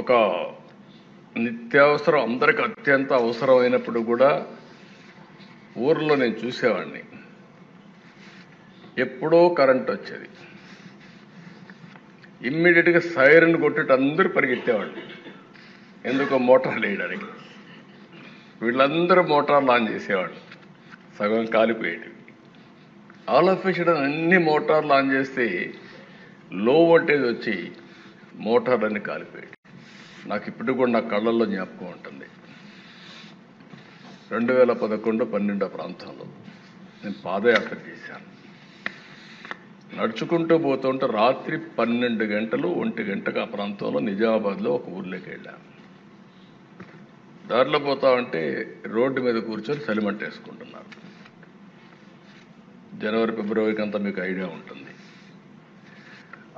ఒక నిత్యావసరం అందరికి అత్యంత అవసరమైనప్పుడు కూడా ఊర్లో నేను చూసేవాడిని. ఎప్పుడో కరెంట్ వచ్చేది, ఇమ్మీడియట్గా సైరన్ కొట్టేట అందరూ పరిగెత్తేవాళ్ళు, ఎందుకో మోటార్లు వేయడానికి. వీళ్ళందరూ మోటార్లు ఆన్ చేసేవాళ్ళు, సగం కాలిపోయేటివి. ఆల్ ఆఫ్ సడన్ అన్ని మోటార్లు ఆన్ చేస్తే లో వోల్టేజ్ వచ్చి మోటార్లన్నీ కాలిపోయేవి. నాకు ఇప్పుడు కూడా నా కళ్ళల్లో జ్ఞాపకం ఉంటుంది. 2011-12 ప్రాంతంలో నేను పాదయాత్ర చేశాను. నడుచుకుంటూ పోతుంటే రాత్రి 12 గంటలు 1 గంటకు ఆ ప్రాంతంలో నిజామాబాద్లో ఒక ఊర్లోకి వెళ్ళాను. దారిలో పోతా ఉంటే రోడ్డు మీద కూర్చొని చలిమంట వేసుకుంటున్నారు. జనవరి ఫిబ్రవరికి అంతా మీకు ఐడియా ఉంటుంది.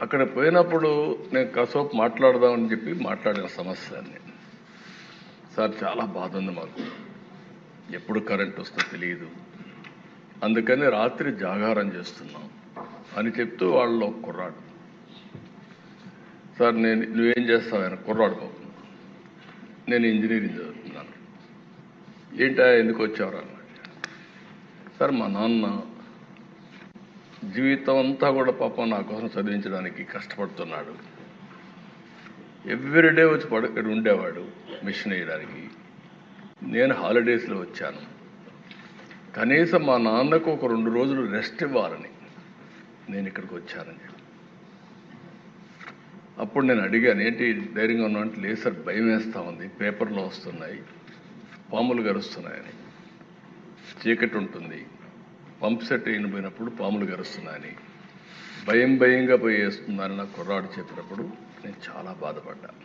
అక్కడ పోయినప్పుడు నేను కాసేపు మాట్లాడదామని చెప్పి మాట్లాడిన సమస్యని, సార్ చాలా బాధ ఉంది మాకు, ఎప్పుడు కరెంట్ వస్తుందో తెలియదు, అందుకని రాత్రి జాగారం చేస్తున్నాం అని చెప్తూ వాళ్ళు ఒక కుర్రాడు, సార్ నువ్వేం చేస్తావు? ఆయన కుర్రాడు బాబు, నేను ఇంజనీరింగ్ చదువుతున్నాను. ఏంటా ఎందుకు వచ్చావు అన్నాడు. సార్ మా నాన్న జీవితం అంతా కూడా పాపం నా కోసం చదివించడానికి కష్టపడుతున్నాడు. ఎవ్రీడే వచ్చి ఇక్కడ ఉండేవాడు మిషన్ వేయడానికి. నేను హాలిడేస్లో వచ్చాను, కనీసం మా నాన్నకు ఒక 2 రోజులు రెస్ట్ ఇవ్వాలని నేను ఇక్కడికి వచ్చానని. అప్పుడు నేను అడిగాను, ఏంటి ధైర్యంగా ఉన్నా అంటే, లేదు సార్ భయం వేస్తూ ఉంది, పేపర్లో వస్తున్నాయి పాములు గరుస్తున్నాయని, చీకటి ఉంటుంది, పంప్ సెట్ అయిపోయినప్పుడు పాములు గరుస్తున్నాయని, భయంగా పోయి వేస్తుందని నాకు కుర్రాడు చెప్పినప్పుడు నేను చాలా బాధపడ్డాను.